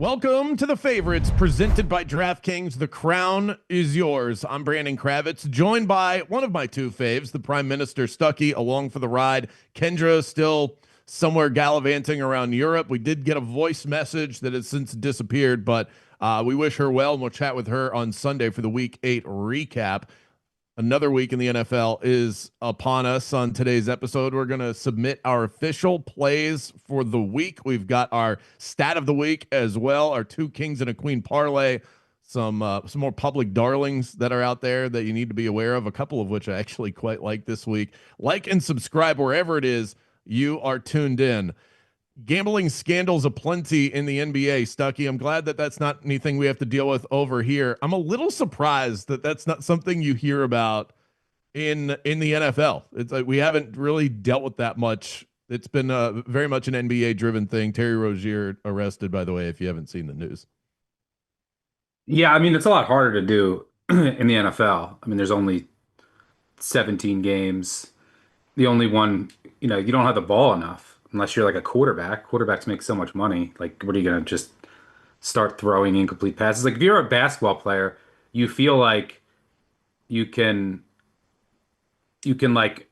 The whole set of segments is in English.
Welcome to the favorites presented by DraftKings. The crown is yours. I'm Brandon Kravitz, joined by one of my two faves, the Prime Minister Stuckey, along for the ride. Kendra still somewhere gallivanting around Europe. We did get a voice message that has since disappeared, but we wish her well, and we'll chat with her on Sunday for the Week 8 recap. Another week in the NFL is upon us. On today's episode, we're going to submit our official plays for the week. We've got our stat of the week as well, our two Kings and a Queen parlay, some more public darlings that are out there that you need to be aware of, a couple of which I actually quite like this week. Like and subscribe wherever it is you are tuned in. Gambling scandals aplenty in the NBA, Stuckey. I'm glad that that's not anything we have to deal with over here. I'm a little surprised that that's not something you hear about in the NFL. It's like we haven't really dealt with that much. It's been very much an NBA driven thing. Terry Rozier arrested, by the way, if you haven't seen the news. Yeah, I mean, it's a lot harder to do in the NFL. I mean, there's only 17 games. The only one, you don't have the ball enough unless you're like a quarterback. Quarterbacks make so much money. Like, what are you going to just start throwing incomplete passes? Like, if you're a basketball player, you feel like you can, like,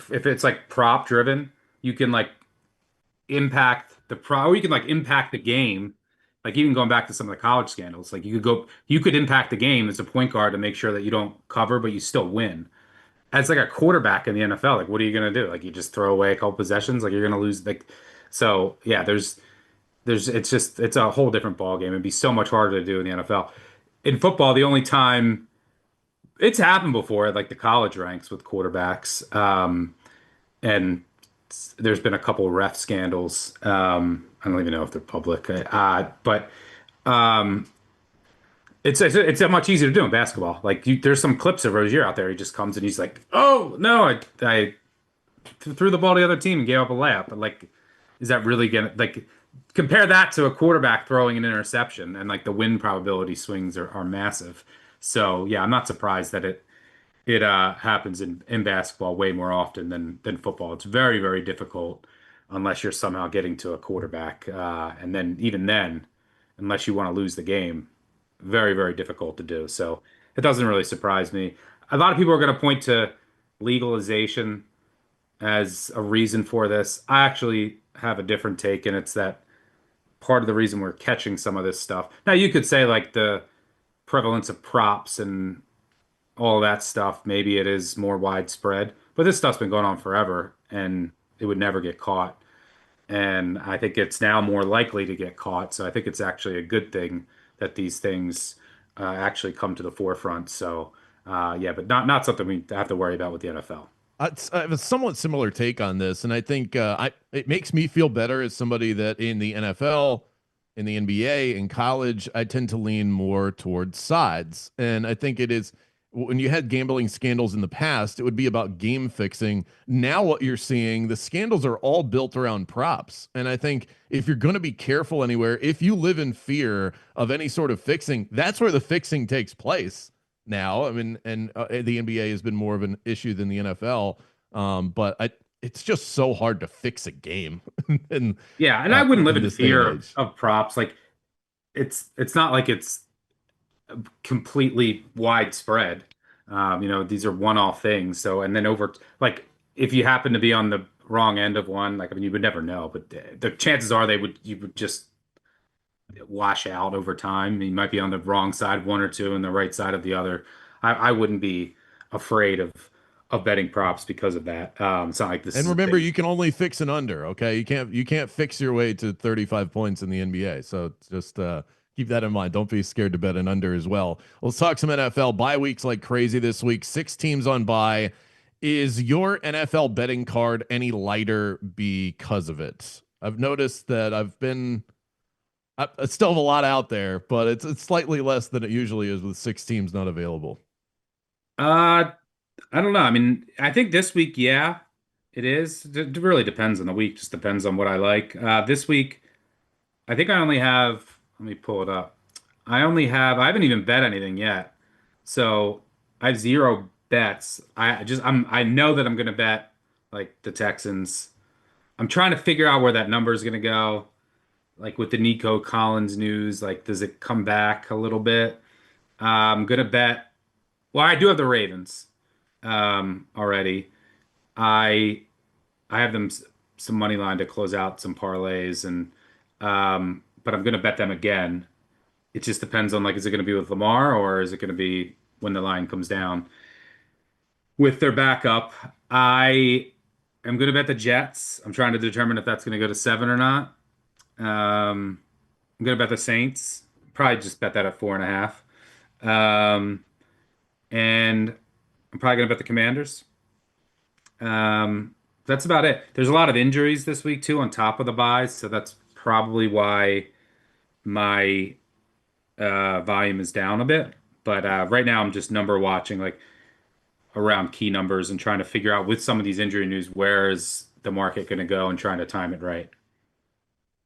if it's like prop driven, you can like impact the pro, or you can like impact the game. Like even going back to some of the college scandals, like you could impact the game as a point guard to make sure that you don't cover, but you still win. As like a quarterback in the NFL, like what are you gonna do? Like you just throw away a couple possessions, like you're gonna lose. Like so, yeah. It's a whole different ball game. It'd be so much harder to do in the NFL. In football, the only time it's happened before, like the college ranks with quarterbacks. And there's been a couple ref scandals. I don't even know if they're public, but um, it's much easier to do in basketball. Like there's some clips of Rozier out there. He just comes and he's like, "Oh no, I threw the ball to the other team and gave up a layup." But like, is that really gonna like compare that to a quarterback throwing an interception and like the win probability swings are massive. So yeah, I'm not surprised that it happens in basketball way more often than football. It's very, very difficult unless you're somehow getting to a quarterback. And then even then, unless you want to lose the game, very, very difficult to do. So it doesn't really surprise me. A lot of people are going to point to legalization as a reason for this. I actually have a different take, and it's that part of the reason we're catching some of this stuff. Now, you could say like the prevalence of props and all that stuff, maybe it is more widespread. But this stuff's been going on forever and it would never get caught. And I think it's now more likely to get caught. So I think it's actually a good thing that these things actually come to the forefront. So yeah, but not something we have to worry about with the NFL. I have a somewhat similar take on this, and I think it makes me feel better as somebody that in the NFL, in the NBA, in college, I tend to lean more towards sides, and I think it is when you had gambling scandals in the past, it would be about game fixing. Now, what you're seeing, the scandals are all built around props, and I think if you're going to be careful anywhere, if you live in fear of any sort of fixing, that's where the fixing takes place now. I mean, and the NBA has been more of an issue than the NFL. But it's just so hard to fix a game in Yeah, and I wouldn't live in this day and fear age. of props. Like it's not like it's completely widespread. These are one-off things. So, and then over, like, if you happen to be on the wrong end of one, like, I mean, you would never know, but the chances are you would just wash out over time. You might be on the wrong side of one or two and the right side of the other. I wouldn't be afraid of betting props because of that. It's not like this And is a remember, thing. you can only fix an under. Okay, you can't fix your way to 35 points in the NBA. So just keep that in mind. Don't be scared to bet an under as well. Let's talk some NFL. Bye weeks like crazy this week. 6 teams on bye. Is your NFL betting card any lighter because of it? I've noticed that I still have a lot out there, but it's slightly less than it usually is with 6 teams not available. Uh, I don't know. I mean, I think this week, yeah, it is. It really depends on the week. Just depends on what I like. This week, I think I only have, let me pull it up. I haven't even bet anything yet. So I have zero bets. I know that I'm going to bet like the Texans. I'm trying to figure out where that number is going to go. like with the Nico Collins news, like does it come back a little bit? I'm gonna bet. Well, I do have the Ravens already. I I have them some money line to close out some parlays and but I'm gonna bet them again. It just depends on like is it gonna be with Lamar or is it gonna be when the line comes down with their backup. I am gonna bet the Jets. I'm trying to determine if that's gonna go to 7 or not. Um, I'm gonna bet the Saints. Probably just bet that at 4.5. Um, and I'm probably gonna bet the Commanders. Um, that's about it. There's a lot of injuries this week too, on top of the buys, so that's probably why my volume is down a bit. But right now, I'm just number watching like around key numbers and trying to figure out with some of these injury news where is the market going to go and trying to time it right.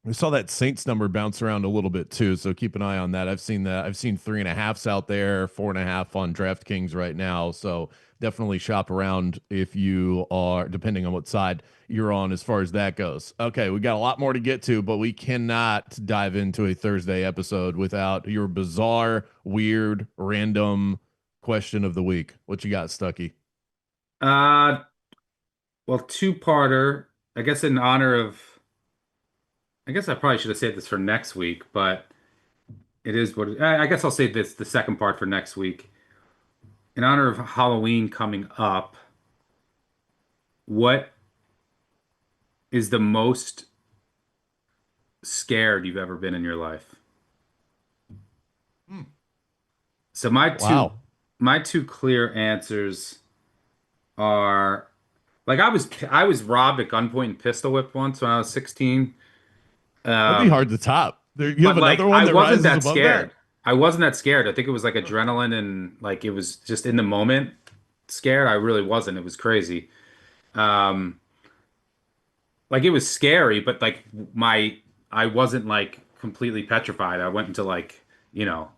We saw that Saints number bounce around a little bit too, so keep an eye on that. I've seen that. I've seen 3.5s out there, 4.5 on DraftKings right now. So definitely shop around if you are, depending on what side you're on as far as that goes. Okay, we got a lot more to get to, but we cannot dive into a Thursday episode without your bizarre, weird, random question of the week. What you got, Stucky? Uh, well, two-parter. I guess in honor of, I guess I probably should have saved this for next week, but it is what I guess I'll save this the second part for next week. In honor of Halloween coming up, what is the most scared you've ever been in your life? Hmm. So my two Wow. my two clear answers are like I was robbed at gunpoint and pistol whipped once when I was 16. That'd be Um, hard to top. There, you have but another like one I that wasn't rises that above that? scared. I wasn't that scared. I think it was like adrenaline and like it was just in the moment scared. I really wasn't. It was crazy. Um, like it was scary, but like my I wasn't like completely petrified. I went into like, you know,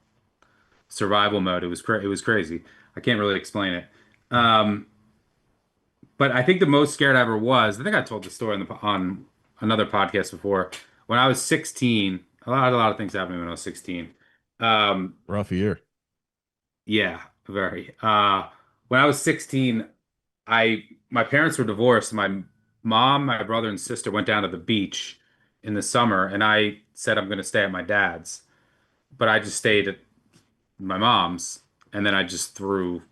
survival mode. It was crazy. I can't really explain it. Um, but I think the most scared I ever was, I think I told the story on another podcast before. When I was 16, a lot of things happened to me when I was 16. Um, Rough year. yeah, very. When I was 16, my parents were divorced. My mom, my brother, and sister went down to the beach in the summer, and I said I'm going to stay at my dad's, but I just stayed at my mom's, and then I just threw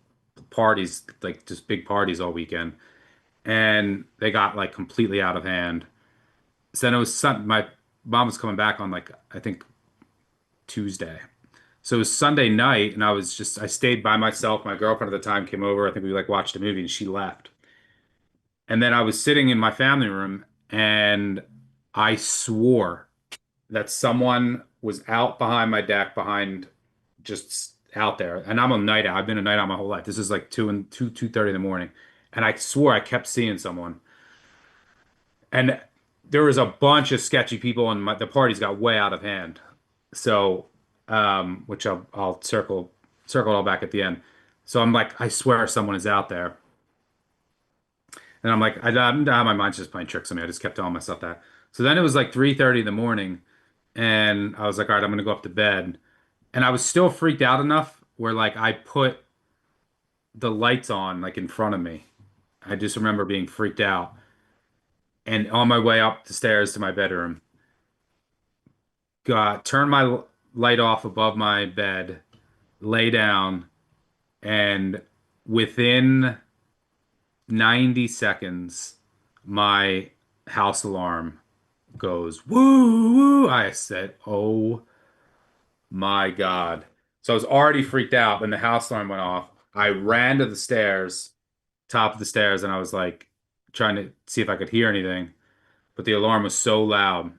parties, like just big parties all weekend, and they got like completely out of hand. So then it was my mom was coming back on like I think Tuesday. So it was Sunday night, and I stayed by myself. My girlfriend at the time came over. I think we like watched a movie, and she left. And then I was sitting in my family room, and I swore that someone was out behind my deck, behind just out there. And I'm a night owl. I've been a night owl my whole life. This is like 2:30 in the morning, and I swore I kept seeing someone. And there was a bunch of sketchy people, and the parties got way out of hand. So, which I'll circle it all back at the end. So I'm like, I swear someone is out there, and I'm like, my mind's just playing tricks on me. I just kept telling myself that. So then it was like 3:30 in the morning, and I was like, all right, I'm gonna go up to bed, and I was still freaked out enough where like I put the lights on like in front of me. I just remember being freaked out, and on my way up the stairs to my bedroom. Turn my light off above my bed, lay down, and within 90 seconds, my house alarm goes woo woo. I said, "Oh my God." So I was already freaked out when the house alarm went off. I ran to the stairs, top of the stairs, and I was like trying to see if I could hear anything, but the alarm was so loud.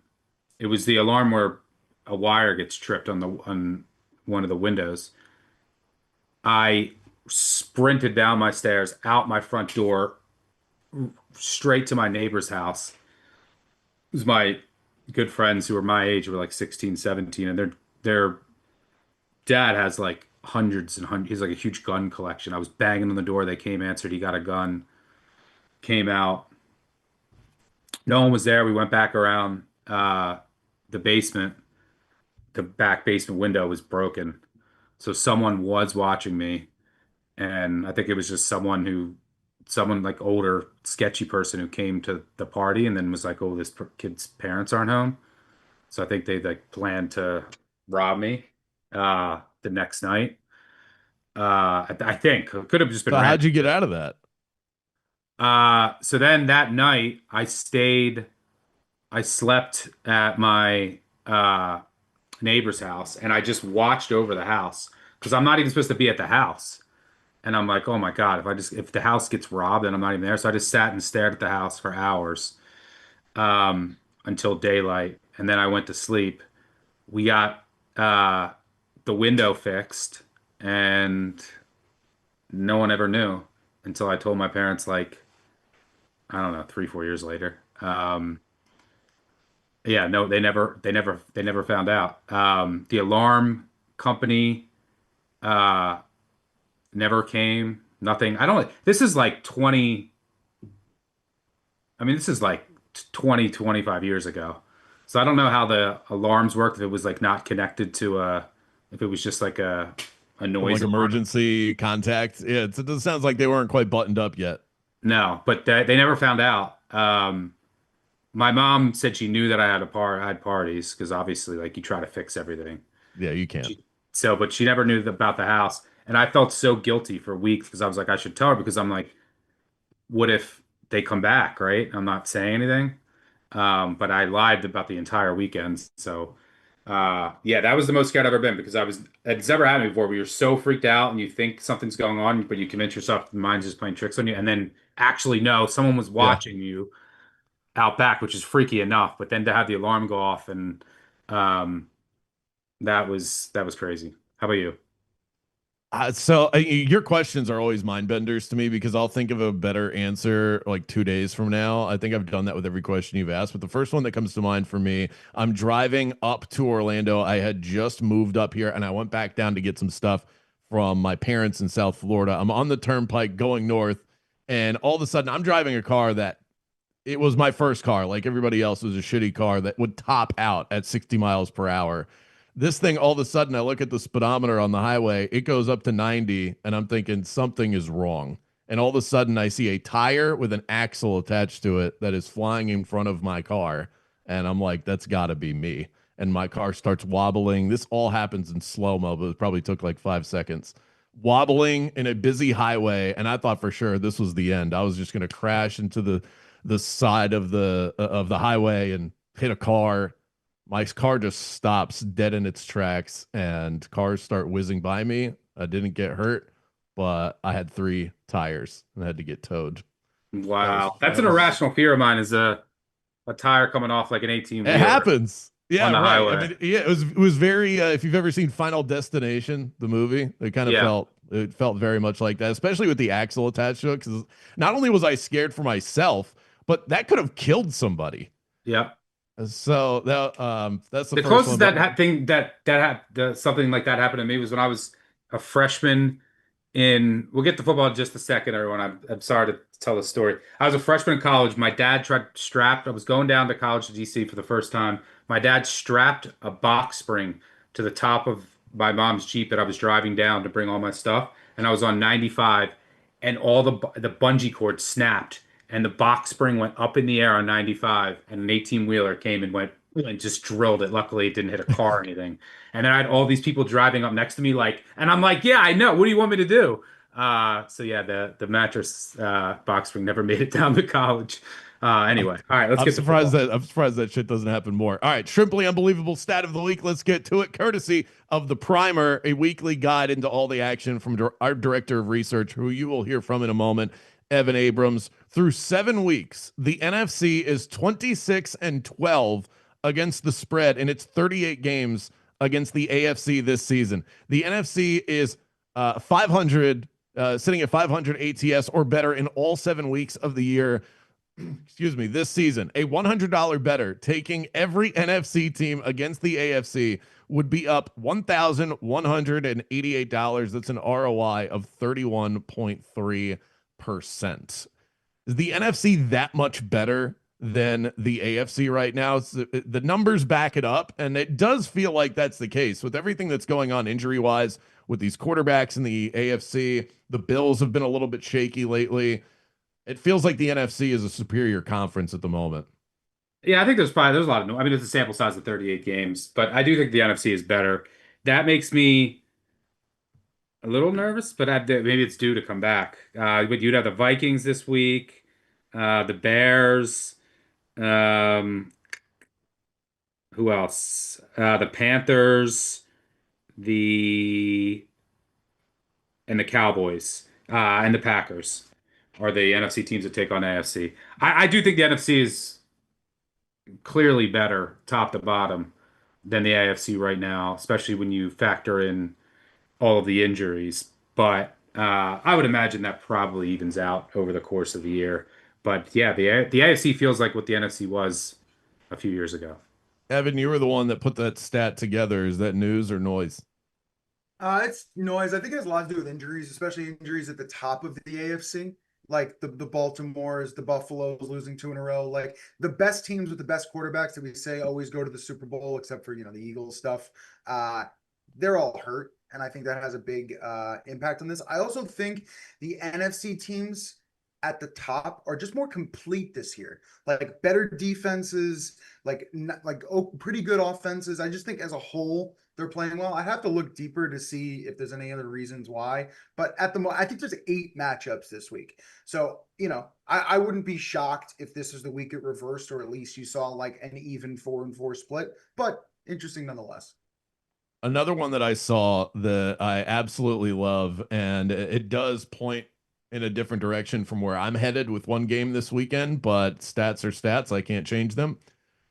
It was the alarm where a wire gets tripped on one of the windows. I sprinted down my stairs, out my front door, straight to my neighbor's house. It was my good friends who were my age, were like 16, 17, and their dad has like hundreds and hundreds. He's like a huge gun collection. I was banging on the door. They came, answered. He got a gun, came out. No one was there. We went back around. the basement, the back basement window was broken. So someone was watching me, and I think it was just someone like older, sketchy person who came to the party and then was like, "Oh, this kid's parents aren't home." So I think they like planned to rob me the next night. I think it could have just been So how'd random. you get out of that? So then that night I slept at my neighbor's house and I just watched over the house because I'm not even supposed to be at the house. And I'm like, oh my God, if the house gets robbed and I'm not even there. So I just sat and stared at the house for hours until daylight. And then I went to sleep. We got uh, the window fixed and no one ever knew until I told my parents, like, I don't know, 3, 4 years later. Yeah, no, they never found out. The alarm company uh, never came. Nothing. I don't. This is like 20. I mean, this is like 20, 25 years ago. So I don't know how the alarms work. If it was like not connected to if it was just like a From noise like alarm. emergency contact? Yeah, it sounds like they weren't quite buttoned up yet. No, but they never found out. My mom said she knew that I had parties because obviously, like, you try to fix everything. Yeah, you can't. But she never knew about the house, and I felt so guilty for weeks because I was like, I should tell her because I'm like, what if they come back, right? I'm not saying anything. But I lied about the entire weekend. So, yeah, that was the most scared I've ever been because it's never happened before where you're so freaked out and you think something's going on, but you convince yourself the mind's just playing tricks on you. And then actually, no, someone was Yeah. watching you out back, which is freaky enough. But then to have the alarm go off and, um, that was crazy. How about you? Your questions are always mind benders to me because I'll think of a better answer like 2 days from now. I think I've done that with every question you've asked, but the first one that comes to mind for me, I'm driving up to Orlando. I had just moved up here and I went back down to get some stuff from my parents in South Florida. I'm on the turnpike going north, and all of a sudden I'm driving a car that it was my first car. Like everybody else, was a shitty car that would top out at 60 miles per hour. This thing, all of a sudden, I look at the speedometer on the highway, it goes up to 90, and I'm thinking something is wrong. And all of a sudden, I see a tire with an axle attached to it that is flying in front of my car. And I'm like, that's got to be me. And my car starts wobbling. This all happens in slow mo, but it probably took like 5 seconds. Wobbling in a busy highway. And I thought for sure this was the end. I was just going to crash into the side of the highway and hit a car. My car just stops dead in its tracks, and cars start whizzing by me. I didn't get hurt, but I had three tires and had to get towed. That was Wow, that's that an was irrational fear of mine is a tire coming off like an 18 It wheeler happens. on Yeah, the right. I highway. mean, yeah, it was very. If you've ever seen Final Destination, the movie, Yeah, it felt very much like that, especially with the axle attached to it. Because not only was I scared for myself, but that could have killed somebody. yeah. So that's the The first closest one. But that thing something like that happened to me was when I was a freshman we'll get to football in just a second, everyone. I'm sorry to tell the story. I was a freshman in college. My dad tried strapped. I was going down to college to DC for the first time. My dad strapped a box spring to the top of my mom's Jeep that I was driving down to bring all my stuff, and I was on 95, and all the bungee cord snapped, and the box spring went up in the air on 95, and an 18 wheeler came and went and just drilled it. Luckily, it didn't hit a car or anything. And then I had all these people driving up next to me, like, and I'm like, yeah, I know. What do you want me to do? So yeah, the mattress box spring never made it down to college. I'm, Anyway, all right, let's I'm get to surprised football. that shit doesn't happen more. All right, Shrimply Unbelievable Stat of the Week. Let's get to it. Courtesy of the Primer, a weekly guide into all the action from our director of research, who you will hear from in a moment, Evan Abrams. Through 7 weeks, the NFC is 26-12 against the spread in its 38 games against the AFC this season. The NFC is 500, sitting at 500 ATS or better in all 7 weeks of the year. Excuse me, this season, a $100 better taking every NFC team against the AFC would be up $1,188. That's an ROI of 31.3%. Is the NFC that much better than the AFC right now. The numbers back it up, and it does feel like that's the case with everything that's going on injury wise with these quarterbacks in the AFC. The Bills have been a little bit shaky lately. It feels like the NFC is a superior conference at the moment. Yeah, I think there's a lot of no. I mean, it's a sample size of 38 games, but I do think the NFC is better. That makes me a little nervous, but maybe it's due to come back. But you'd have the Vikings this week, the Bears, um, who else? The Panthers, the and the Cowboys, and the Packers are the NFC teams that take on AFC. I do think the NFC is clearly better, top to bottom, than the AFC right now, especially when you factor in all of the injuries. But I would imagine that probably evens out over the course of the year. But yeah, the AFC feels like what the NFC was a few years ago. Evan, you were the one that put that stat together. Is that news or noise? It's noise. I think it has a lot to do with injuries, especially injuries at the top of the AFC, like the Baltimores, the Buffaloes losing two in a row. Like the best teams with the best quarterbacks that we say always go to the Super Bowl, except for the Eagles stuff. They're all hurt, and I think that has a big impact on this. I also think the NFC teams at the top are just more complete this year, like better defenses, pretty good offenses. I just think as a whole they're playing well. I have to look deeper to see if there's any other reasons why. But I think there's 8 matchups this week. So, I wouldn't be shocked if this is the week it reversed, or at least you saw like an even 4-4 split. But interesting nonetheless. Another one that I saw that I absolutely love, and it does point in a different direction from where I'm headed with one game this weekend, but stats are stats. I can't change them.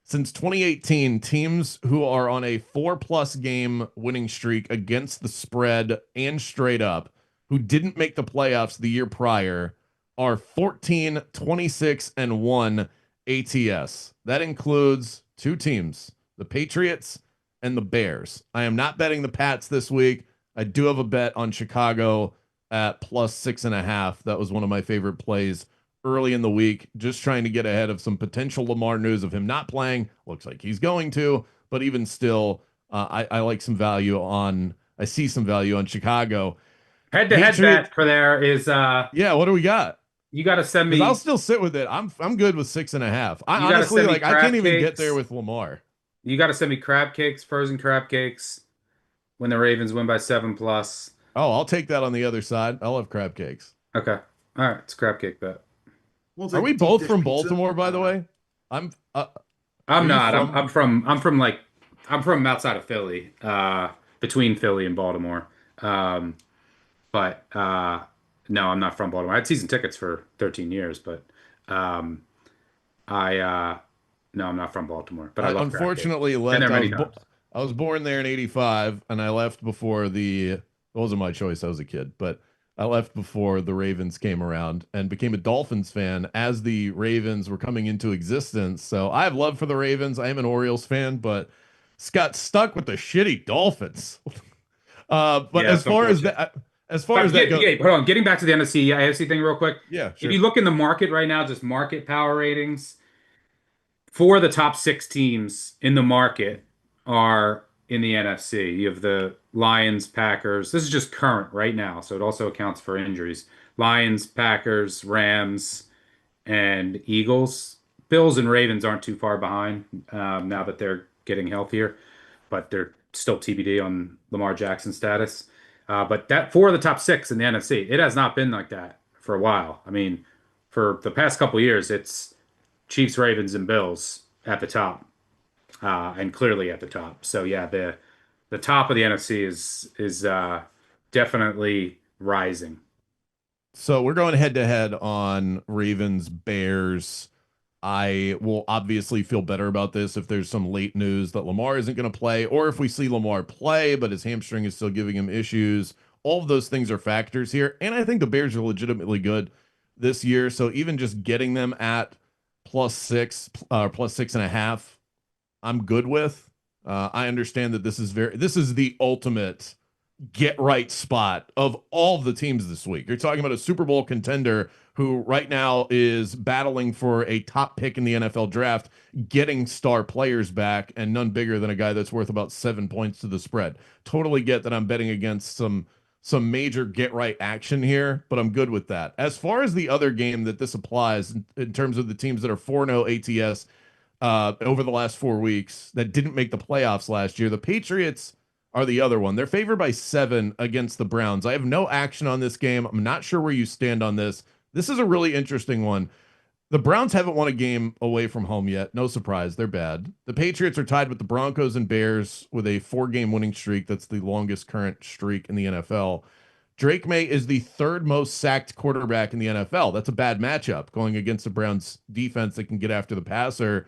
Since 2018, teams who are on a 4+ game winning streak against the spread and straight up, who didn't make the playoffs the year prior, are 14, 26, and 1 ATS. That includes 2 teams, the Patriots and the Bears. I am not betting the Pats this week. I do have a bet on Chicago at +6.5. That was one of my favorite plays early in the week, just trying to get ahead of some potential Lamar news of him not playing. Looks like he's going to, but even still, I like some value on. I see some value on Chicago. Head to head Patriot. bet for there is Yeah, what do we got? you got to send Because I'll me still sit with it. I'm good with 6.5. I you got to honestly send me like. I can't crab even get there cakes. with Lamar. You got to send me crab cakes, frozen crab cakes when the Ravens win by 7 plus. Oh, I'll take that on the other side. I'll have crab cakes. Okay. All right, it's a crab cake bet. We'll Are we take deep both dish from pizza. Baltimore, by I the don't know. way? I'm. Are I'm you not. from? I'm from outside of Philly, between Philly and Baltimore. Um, but no, I'm not from Baltimore. I had season tickets for 13 years, but um, I no, I'm not from Baltimore. But I I love crab cake. unfortunately Been left. there many times. I was born there in '85, and I left before the. It wasn't my choice. I was a kid, but I left before the Ravens came around and became a Dolphins fan as the Ravens were coming into existence. So I have love for the Ravens. I am an Orioles fan, but got stuck with the shitty Dolphins. But Yeah, as it's far as unfortunate. that, goes, Hold on. Getting back to the NFC AFC thing real quick. yeah, If sure. you look in the market right now, just market power ratings. 4 of the top 6 teams in the market are in the NFC. You have the Lions, Packers. This is just current right now, so it also accounts for injuries. Lions, Packers, Rams, and Eagles. Bills and Ravens aren't too far behind now that they're getting healthier, but they're still TBD on Lamar Jackson status. But that 4 of the top 6 in the NFC, it has not been like that for a while. I mean, for the past couple years, it's Chiefs, Ravens, and Bills at the top, and clearly at the top. So yeah, the top of the NFC is definitely rising. So we're going head to head on Ravens Bears. I will obviously feel better about this if there's some late news that Lamar isn't going to play, or if we see Lamar play, but his hamstring is still giving him issues. All of those things are factors here. And I think the Bears are legitimately good this year. So even just getting them at +6, +6.5, I'm good with. I understand that this is the ultimate get right spot of all of the teams this week. You're talking about a Super Bowl contender who right now is battling for a top pick in the NFL draft, getting star players back, and none bigger than a guy that's worth about 7 points to the spread. Totally get that I'm betting against some major get right action here, but I'm good with that. As far as the other game that this applies in terms of the teams that are 4-0 ATS over the last 4 weeks that didn't make the playoffs last year, the Patriots are the other one. They're favored by 7 against the Browns. I have no action on this game. I'm not sure where you stand on this. This is a really interesting one. The Browns haven't won a game away from home yet. No surprise, they're bad. The Patriots are tied with the Broncos and Bears with a 4-game winning streak. That's the longest current streak in the NFL. Drake May is the third most sacked quarterback in the NFL. That's a bad matchup going against the Browns defense that can get after the passer.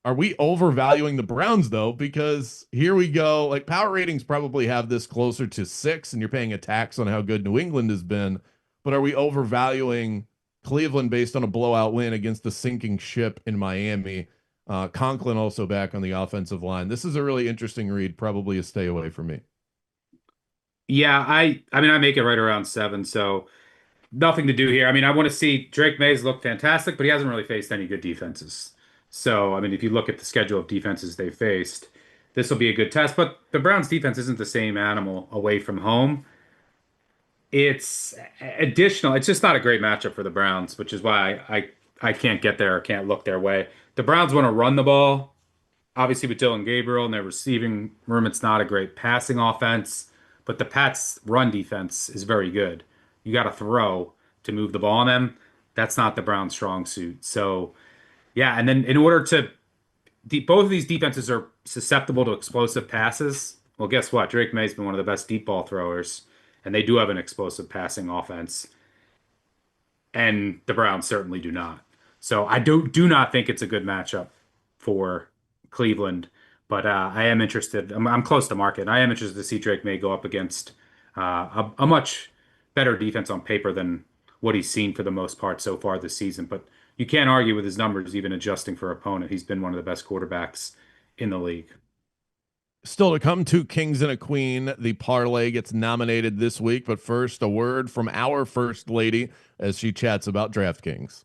Are we overvaluing the Browns though? Because here we go. Like power ratings probably have this closer to 6, and you're paying a tax on how good New England has been. But are we overvaluing Cleveland based on a blowout win against the sinking ship in Miami? Conklin also back on the offensive line. This is a really interesting read. Probably a stay away for me. Yeah, I mean I make it right around 7, so nothing to do here. I mean, I want to see Drake Mays look fantastic, but he hasn't really faced any good defenses. So, I mean, if you look at the schedule of defenses they faced, this will be a good test. But the Browns defense isn't the same animal away from home. It's additional. It's just not a great matchup for the Browns, which is why I can't get there or can't look their way. The Browns want to run the ball. Obviously, with Dylan Gabriel and their receiving room, it's not a great passing offense, but the Pats' run defense is very good. You got to throw to move the ball on them. That's not the Browns' strong suit. So, yeah, and then in order to, both of these defenses are susceptible to explosive passes. Well, guess what? Drake May's been one of the best deep ball throwers, and they do have an explosive passing offense, and the Browns certainly do not. So I do not think it's a good matchup for Cleveland, but I am interested. I'm close to market. I am interested to see Drake May go up against a much better defense on paper than what he's seen for the most part so far this season. But you can't argue with his numbers, even adjusting for opponent. He's been one of the best quarterbacks in the league. Still to come, two kings and a queen. The parlay gets nominated this week, but first, a word from our first lady as she chats about DraftKings.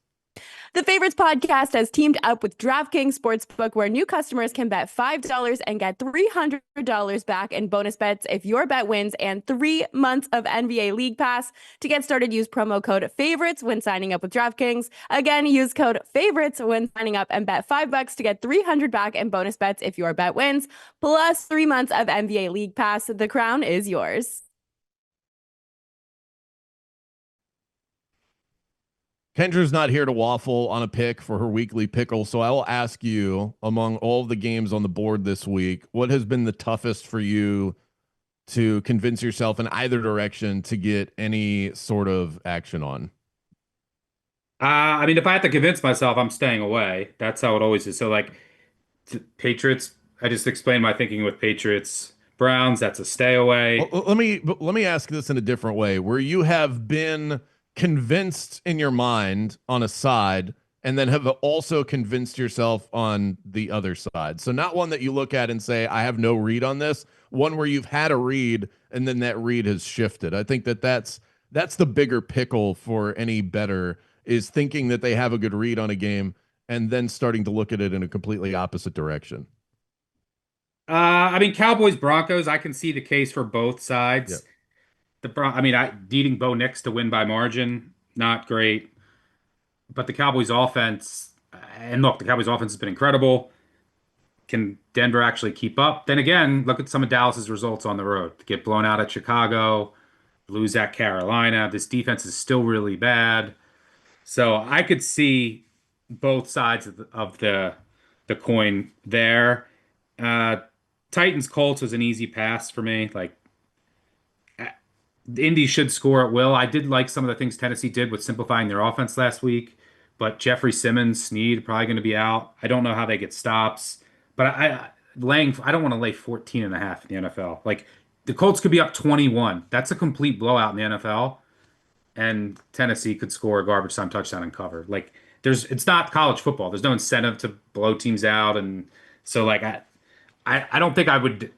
The Favorites podcast has teamed up with DraftKings Sportsbook, where new customers can bet $5 and get $300 back in bonus bets if your bet wins, and 3 months of NBA League Pass. To get started, use promo code FAVORITES when signing up with DraftKings. Again, use code FAVORITES when signing up and bet $5 to get $300 back in bonus bets if your bet wins, plus 3 months of NBA League Pass. The crown is yours. Kendra's not here to waffle on a pick for her weekly pickle, so I will ask you, among all of the games on the board this week, what has been the toughest for you to convince yourself in either direction to get any sort of action on? I mean, if I have to convince myself, I'm staying away. That's how it always is. So, like, Patriots, I just explained my thinking with Patriots. Browns, that's a stay away. Well, let me ask this in a different way, where you have been convinced in your mind on a side and then have also convinced yourself on the other side. So not one that you look at and say, I have no read on this, one where you've had a read and then that read has shifted. I think that's the bigger pickle for any bettor, is thinking that they have a good read on a game and then starting to look at it in a completely opposite direction. I mean, Cowboys, Broncos, I can see the case for both sides. Yep. I mean, needing Bo Nix to win by margin, not great. But the Cowboys offense, and look, the Cowboys offense has been incredible. Can Denver actually keep up? Then again, look at some of Dallas's results on the road. Get blown out at Chicago, lose at Carolina. This defense is still really bad. So I could see both sides of the coin there. Titans Colts was an easy pass for me. Like, the Indy should score at will. I did like some of the things Tennessee did with simplifying their offense last week, but Jeffrey Simmons, Snead probably going to be out. I don't know how they get stops, but I don't want to lay 14.5 in the NFL. Like, the Colts could be up 21. That's a complete blowout in the NFL, and Tennessee could score a garbage time touchdown and cover. Like, it's not college football. There's no incentive to blow teams out, and so like I don't think I would.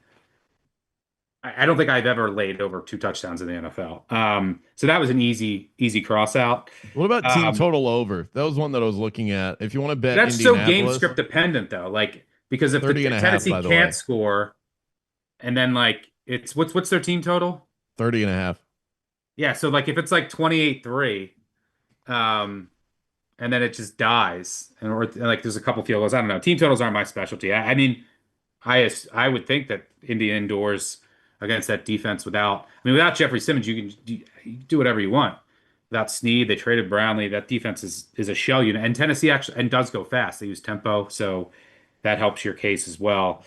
I don't think I've ever laid over 2 touchdowns in the NFL. So that was an easy cross out. What about team Um, total over? That was one that I was looking at. If you want to bet that's so game Indianapolis, script dependent though. Like because if 30 and a half, Tennessee by the can't way. score, and then like it's what's their team total? 30 and a half. Yeah, so like if it's like 28-3, um, and then it just dies, and like there's a couple field goals. I don't know. Team totals aren't my specialty. I mean, I would think that Indy indoors against that defense without Jeffrey Simmons, you can do whatever you want. Without Snead, they traded Brownlee. That defense is a shell unit, and Tennessee actually and does go fast. They use tempo, so that helps your case as well.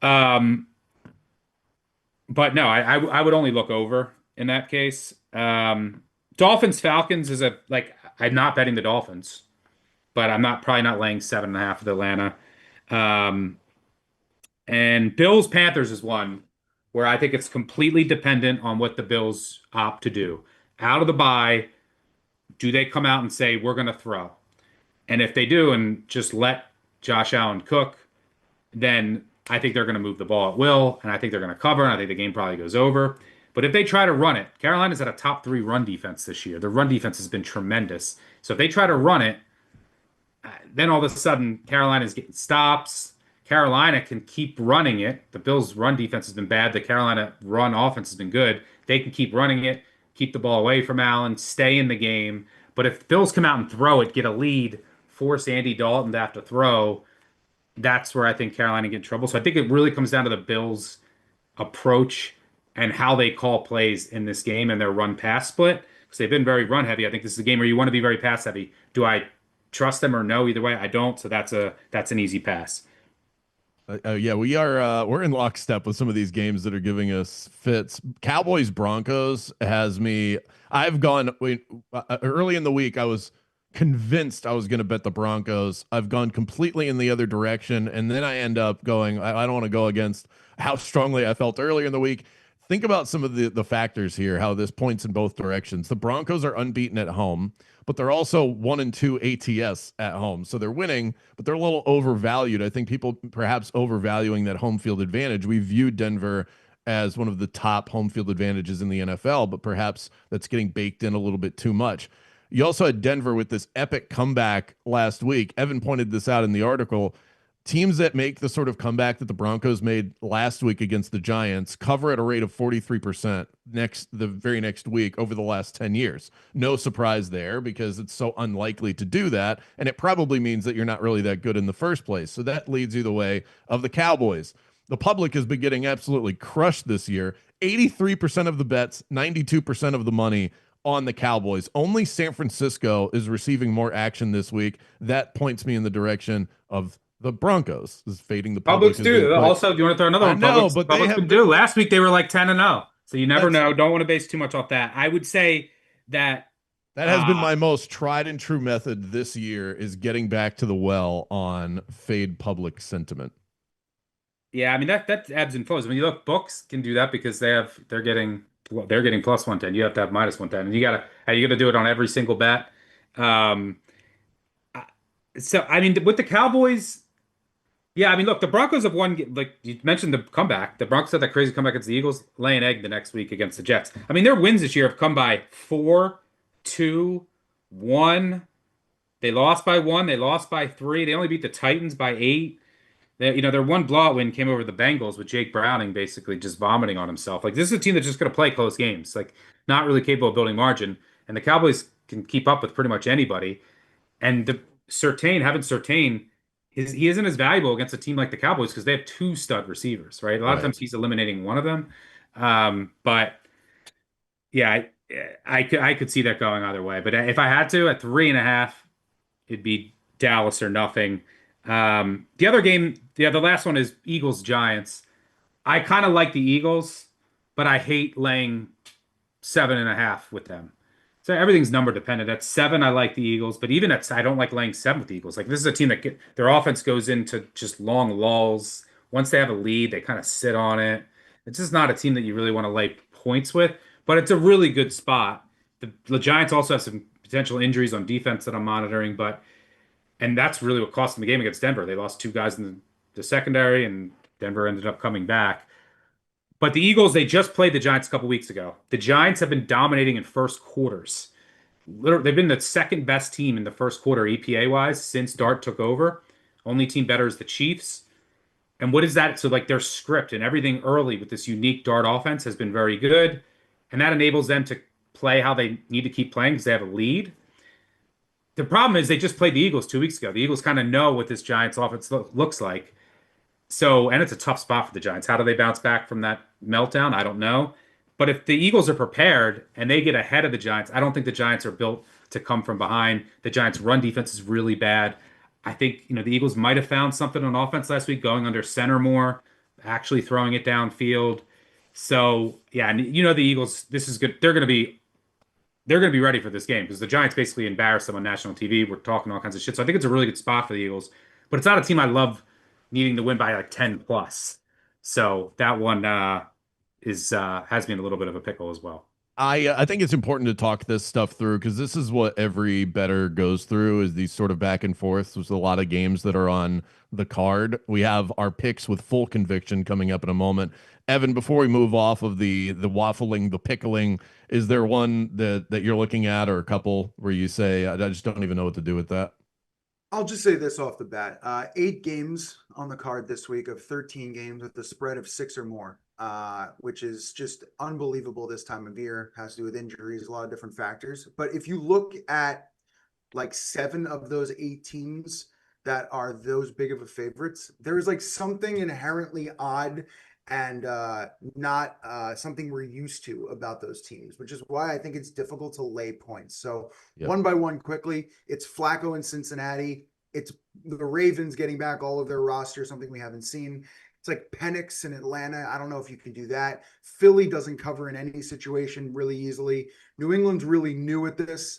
Um, but no, I would only look over in that case. Dolphins Falcons is a like I'm not betting the Dolphins, but I'm not probably not laying 7.5 with Atlanta. Um, and Bills Panthers is one where I think it's completely dependent on what the Bills opt to do. Out of the bye, do they come out and say we're going to throw? And if they do, and just let Josh Allen cook, then I think they're going to move the ball at will, and I think they're going to cover, and I think the game probably goes over. But if they try to run it, Carolina's at a top 3 run defense this year. The run defense has been tremendous. So if they try to run it, then all of a sudden Carolina's getting stops. Carolina can keep running it. The Bills' run defense has been bad. The Carolina run offense has been good. They can keep running it, keep the ball away from Allen, stay in the game. But if the Bills come out and throw it, get a lead, force Andy Dalton to have to throw, that's where I think Carolina get in trouble. So I think it really comes down to the Bills' approach and how they call plays in this game and their run pass split because they've been very run heavy. I think this is a game where you want to be very pass heavy. Do I trust them or no? Either way, I don't. So that's an easy pass. Yeah, we're in lockstep with some of these games that are giving us fits. Cowboys Broncos has me. I've gone early in the week. I was convinced I was going to bet the Broncos. I've gone completely in the other direction, and then I end up going. I don't want to go against how strongly I felt earlier in the week. Think about some of the factors here. How this points in both directions. The Broncos are unbeaten at home, but they're also 1-2 ATS at home. So they're winning, but they're a little overvalued. I think people perhaps overvaluing that home field advantage. We view Denver as one of the top home field advantages in the NFL, but perhaps that's getting baked in a little bit too much. You also had Denver with this epic comeback last week. Evan pointed this out in the article. Teams that make the sort of comeback that the Broncos made last week against the Giants cover at a rate of 43% the very next week over the last 10 years. No surprise there because it's so unlikely to do that, and it probably means that you're not really that good in the first place. So that leads you the way of the Cowboys. The public has been getting absolutely crushed this year. 83% of the bets, 92% of the money on the Cowboys. Only San Francisco is receiving more action this week. That points me in the direction of the Broncos. Is fading the public. Publix too. Also, do you want to throw another I one? know, Publix, but they Publix have can been, do. Last week they were like 10-0. So you never That's- know. Don't want to base too much off that. I would say that that has been my most tried and true method this year is getting back to the well on fade public sentiment. yeah, I mean that ebbs and flows. When you look, books can do that because they're getting plus 110. You have to have minus 110, and you gotta do it on every single bet. Um, I- so I mean with the Cowboys. Yeah, I mean, look, the Broncos have won. Like you mentioned, the comeback. The Broncos had that crazy comeback against the Eagles, lay an egg the next week against the Jets. I mean, their wins this year have come by 4, 2, 1. They lost by 1. They lost by 3. They only beat the Titans by 8. Their one blowout win came over the Bengals with Jake Browning basically just vomiting on himself. Like this is a team that's just going to play close games, like not really capable of building margin. And the Cowboys can keep up with pretty much anybody. And having Surtain, he isn't as valuable against a team like the Cowboys because they have 2 stud receivers, right? A lot of times he's eliminating one of them. But yeah, I could see that going either way. But if I had to, at 3.5, it'd be Dallas or nothing. The other game, the last one is Eagles Giants. I kind of like the Eagles, but I hate laying 7.5 with them. So everything's number dependent. At 7, I like the Eagles, but even I don't like laying 7 with the Eagles. Like this is a team that their offense goes into just long lulls. Once they have a lead, they kind of sit on it. It's just not a team that you really want to lay points with, but it's a really good spot. The Giants also have some potential injuries on defense that I'm monitoring, and that's really what cost them the game against Denver. They lost 2 guys in the secondary, and Denver ended up coming back. But the Eagles, they just played the Giants a couple weeks ago. The Giants have been dominating in first quarters. Literally, they've been the second best team in the first quarter EPA wise since Dart took over. Only team better is the Chiefs. And what is that? So like their script and everything early with this unique Dart offense has been very good. And that enables them to play how they need to keep playing because they have a lead. The problem is they just played the Eagles 2 weeks ago. The Eagles kind of know what this Giants offense looks like. So, and it's a tough spot for the Giants. How do they bounce back from that meltdown? I don't know. But if the Eagles are prepared and they get ahead of the Giants, I don't think the Giants are built to come from behind. The Giants' run defense is really bad. I think, the Eagles might have found something on offense last week, going under center more, actually throwing it downfield. So, yeah, and the Eagles, this is good. They're going to be ready for this game because the Giants basically embarrassed them on national TV. We're talking all kinds of shit. So I think it's a really good spot for the Eagles. But it's not a team I love needing to win by like 10 plus. So that one has me in a little bit of a pickle as well. I think it's important to talk this stuff through because this is what every bettor goes through is these sort of back and forths. There's a lot of games that are on the card. We have our picks with full conviction coming up in a moment. Evan, before we move off of the waffling, the pickling, is there one that you're looking at or a couple where you say, I just don't even know what to do with that? I'll just say this off the bat. 8 games on the card this week of 13 games with a spread of 6 or more, which is just unbelievable this time of year. Has to do with injuries, a lot of different factors. But if you look at like 7 of those 8 teams that are those big of a favorites, there's like something inherently odd and not something we're used to about those teams, which is why I think it's difficult to lay points. So one by one, quickly, it's Flacco in Cincinnati. It's the Ravens getting back all of their roster, something we haven't seen. It's like Penix in Atlanta. I don't know if you can do that. Philly doesn't cover in any situation really easily. New England's really new at this.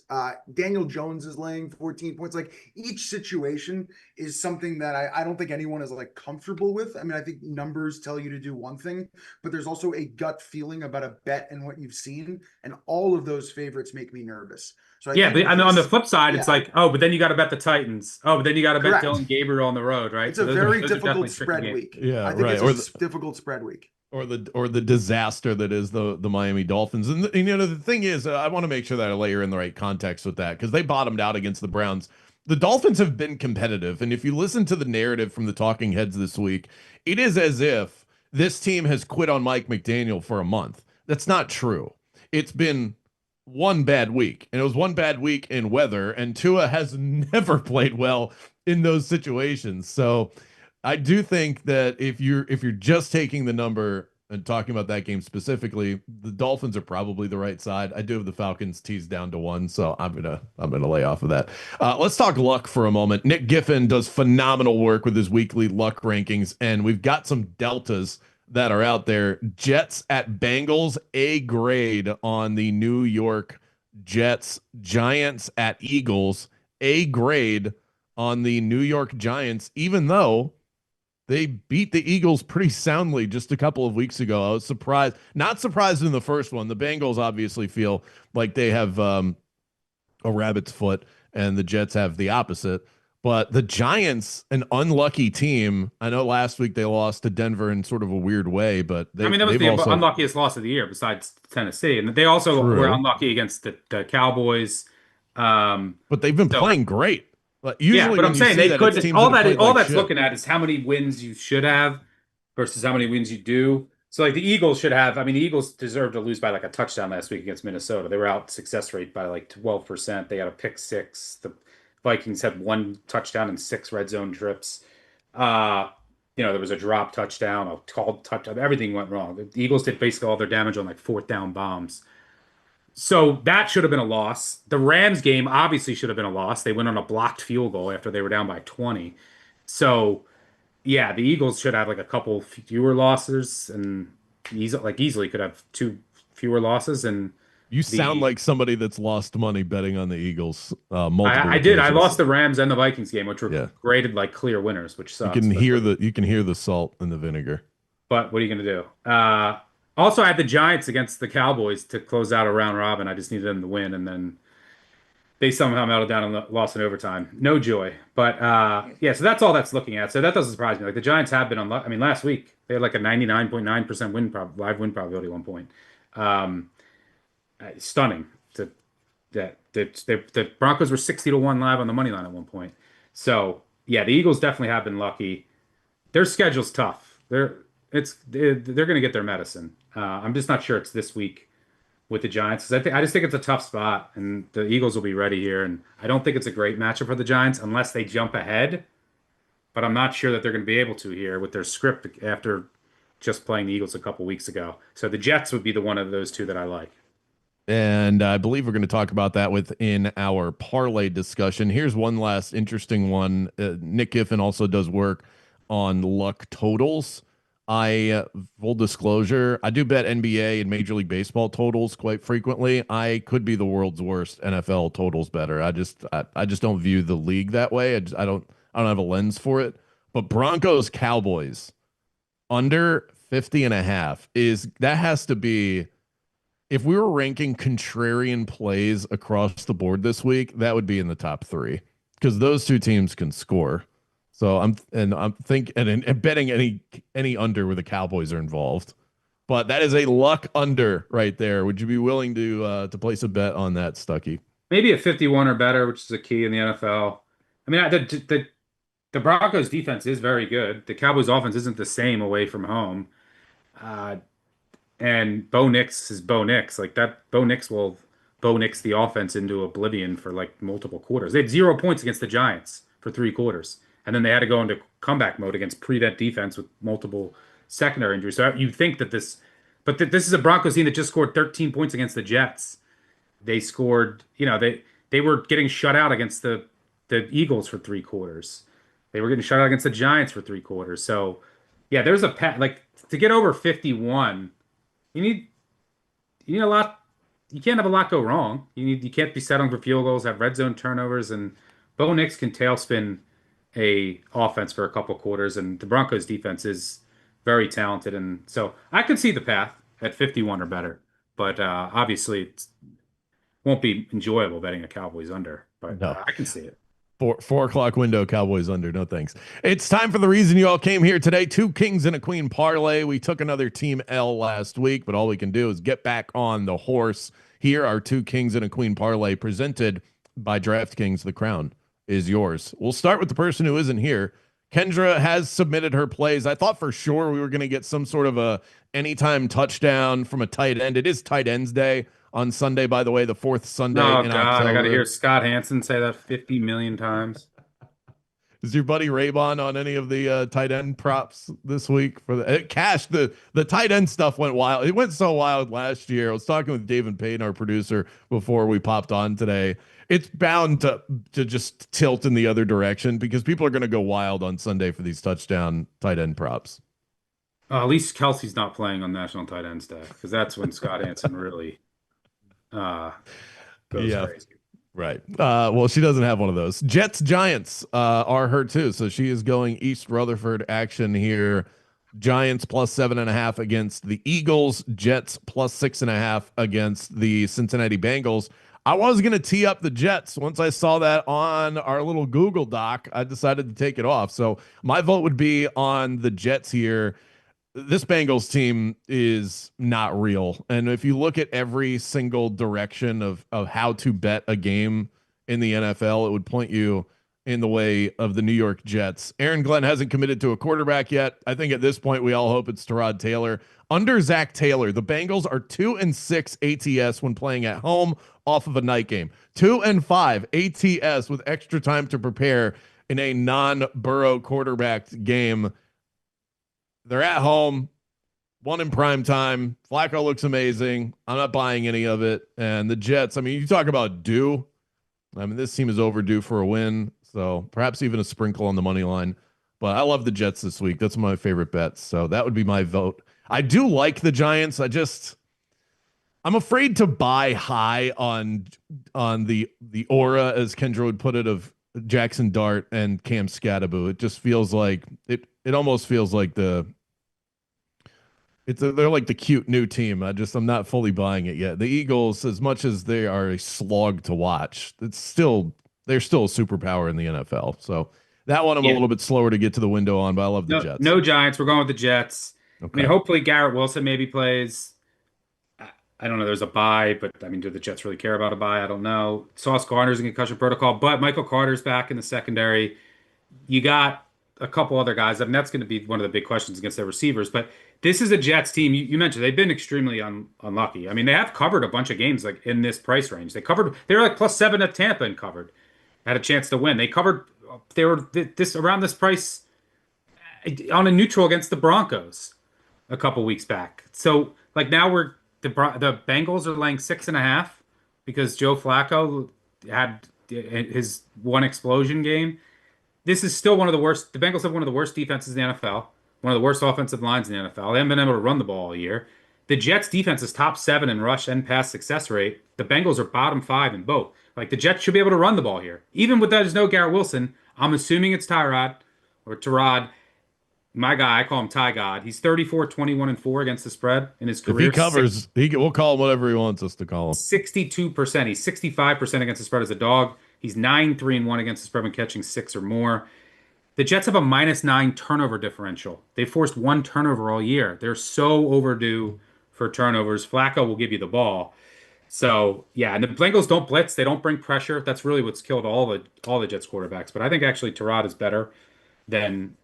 Daniel Jones is laying 14 points. Like each situation is something that I don't think anyone is like comfortable with. I mean, I think numbers tell you to do one thing, but there's also a gut feeling about a bet and what you've seen. And all of those favorites make me nervous. So but on the flip side, it's like, but then you got to bet the Titans. Oh, but then you got to bet Dylan Gabriel on the road, right? It's a very difficult spread week. Yeah, I think it's a difficult spread week. Or the disaster that is the Miami Dolphins. And the thing is, I want to make sure that I layer in the right context with that because they bottomed out against the Browns. The Dolphins have been competitive, and if you listen to the narrative from the talking heads this week, it is as if this team has quit on Mike McDaniel for a month. That's not true. It's been one bad week, and it was one bad week in weather, and Tua has never played well in those situations. So I do think that if you're just taking the number and talking about that game specifically, the Dolphins are probably the right side. I do have the Falcons teased down to 1, so I'm gonna lay off of that. Let's talk luck for a moment. Nick Giffen does phenomenal work with his weekly luck rankings, and we've got some deltas that are out there. Jets at Bengals, A grade on the New York Jets. Giants at Eagles, A grade on the New York Giants, even though they beat the Eagles pretty soundly just a couple of weeks ago. I was surprised, not surprised in the first one. The Bengals obviously feel like they have a rabbit's foot, and the Jets have the opposite. But the Giants, an unlucky team. I know last week they lost to Denver in sort of a weird way, but that was the unluckiest loss of the year besides Tennessee. And they also were unlucky against the Cowboys. But they've been playing great. Usually but I'm saying they could. All that's shit. Looking at is how many wins you should have versus how many wins you do. So like the Eagles should have. I mean, the Eagles deserved to lose by like a touchdown last week against Minnesota. They were out success rate by like 12%. They had a pick 6. The Vikings had 1 touchdown and 6 red zone trips. There was a drop touchdown, a called touchdown. Everything went wrong. The Eagles did basically all their damage on like 4th down bombs. So that should have been a loss. The Rams game obviously should have been a loss. They went on a blocked field goal after they were down by 20. So, yeah, the Eagles should have like a couple fewer losses and easily could have 2 fewer losses. And you sound like somebody that's lost money betting on the Eagles. I did. I lost the Rams and the Vikings game, which were graded like clear winners, which sucks. You can hear the salt in the vinegar. But what are you going to do? Also, I had the Giants against the Cowboys to close out a round robin. I just needed them to win, and then they somehow melted down and lost in overtime. No joy. But yeah, so that's all that's looking at. So that doesn't surprise me. Like the Giants have been on. I mean, last week they had like a 99.9% live win probability at one point. Um, Stunning. To that the Broncos were 60-1 live on the money line at one point. So yeah, the Eagles definitely have been lucky. Their schedule's tough. They're going to get their medicine. I'm just not sure it's this week with the Giants because I just think it's a tough spot, and the Eagles will be ready here. And I don't think it's a great matchup for the Giants unless they jump ahead. But I'm not sure that they're going to be able to here with their script after just playing the Eagles a couple weeks ago. So the Jets would be the one of those two that I like. And I believe we're going to talk about that within our parlay discussion. Here's one last interesting one. Nick Giffen also does work on luck totals. Full disclosure, I do bet NBA and Major League Baseball totals quite frequently. I could be the world's worst NFL totals better. I just don't view the league that way. I don't have a lens for it. But Broncos Cowboys under 50.5 has to be, if we were ranking contrarian plays across the board this week, that would be in the top 3 because those two teams can score. So I'm betting any under where the Cowboys are involved. But that is a luck under right there. Would you be willing to place a bet on that, Stuckey? Maybe a 51 or better, which is a key in the NFL. I mean, the Broncos defense is very good. The Cowboys offense isn't the same away from home. And Bo Nix is Bo Nix. Like that, Bo Nix will Bo Nix the offense into oblivion for like multiple quarters. They had 0 points against the Giants for 3 quarters. And then they had to go into comeback mode against prevent defense with multiple secondary injuries. So you think that this is a Broncos team that just scored 13 points against the Jets. They scored, they were getting shut out against the Eagles for 3 quarters. They were getting shut out against the Giants for 3 quarters. So yeah, there's like to get over 51. You need a lot. You can't have a lot go wrong. You can't be settling for field goals, have red zone turnovers, and Bo Nix can tailspin a offense for a couple quarters, and the Broncos defense is very talented, and so I can see the path at 51 or better. But obviously, it won't be enjoyable betting a Cowboys under. But No. I can see it. 4 o'clock window, Cowboys under. No thanks. It's time for the reason you all came here today. 2 Kings and a Queen parlay. We took another team L last week, but all we can do is get back on the horse. Here are 2 Kings and a Queen parlay presented by DraftKings. The crown is yours. We'll start with the person who isn't here. Kendra has submitted her plays. I thought for sure we were going to get some sort of a anytime touchdown from a tight end. It is tight ends day on Sunday, by the way, the 4th Sunday Oh in God, October. I got to hear Scott Hansen say that 50 million times. Is your buddy Raybon on any of the tight end props this week? For the cash, the tight end stuff went wild. It went so wild last year. I was talking with David Payne, our producer, before we popped on today. It's bound to just tilt in the other direction because people are going to go wild on Sunday for these touchdown tight end props. At least Kelsey's not playing on National Tight Ends Day because that's when Scott Hansen really goes crazy. Right. Well, she doesn't have one of those. Jets Giants are her too. So she is going East Rutherford action here. Giants plus 7.5 against the Eagles. Jets plus 6.5 against the Cincinnati Bengals. I was going to tee up the Jets. Once I saw that on our little Google Doc, I decided to take it off. So my vote would be on the Jets here. This Bengals team is not real. And if you look at every single direction of how to bet a game in the NFL, it would point you in the way of the New York Jets. Aaron Glenn hasn't committed to a quarterback yet. I think at this point, we all hope it's Tyrod Taylor. Under Zach Taylor, the Bengals are 2-6 ATS when playing at home off of a night game. 2-5 ATS with extra time to prepare in a non-Burrow quarterbacked game. They're at home, one in prime time. Flacco looks amazing. I'm not buying any of it. And the Jets, I mean, you talk about due. I mean, this team is overdue for a win. So perhaps even a sprinkle on the money line. But I love the Jets this week. That's my favorite bets. So that would be my vote. I do like the Giants. I'm afraid to buy high on the aura, as Kendra would put it, of Jackson Dart and Cam Scatterbo. It just feels like it almost feels like They're like the cute new team. I'm not fully buying it yet. The Eagles, as much as they are a slog to watch, they're still a superpower in the NFL. So that one I'm a Yeah. little bit slower to get to the window on, but I love the No, Jets. no Giants. We're going with the Jets. I mean, Okay. hopefully Garrett Wilson maybe plays. I don't know. There's a bye, but I mean, do the Jets really care about a bye? I don't know. Sauce Gardner's in concussion protocol, but Michael Carter's back in the secondary. You got a couple other guys. I mean, that's going to be one of the big questions against their receivers. But this is a Jets team. You mentioned they've been extremely unlucky. I mean, they have covered a bunch of games like in this price range. They were like +7 at Tampa and covered. Had a chance to win. They were this around this price on a neutral against the Broncos a couple weeks back. So like now the Bengals are laying 6.5 because Joe Flacco had his one explosion game. This is still one of the worst. The Bengals have one of the worst defenses in the NFL, one of the worst offensive lines in the NFL. They haven't been able to run the ball all year. The Jets defense is top 7 in rush and pass success rate. The Bengals are bottom 5 in both. Like the Jets should be able to run the ball here. Even with there's no Garrett Wilson, I'm assuming it's Tyrod. My guy, I call him Ty God. He's 34, 21, and 4 against the spread in his If he career. covers, we'll call him whatever he wants us to call him. 62%. He's 65% against the spread as a dog. He's 9-3-1 against the spread when catching 6 or more. The Jets have a -9 turnover differential. They forced 1 turnover all year. They're so overdue for turnovers. Flacco will give you the ball. So yeah, and the Bengals don't blitz. They don't bring pressure. That's really what's killed all the Jets quarterbacks. But I think actually Tyrod is better than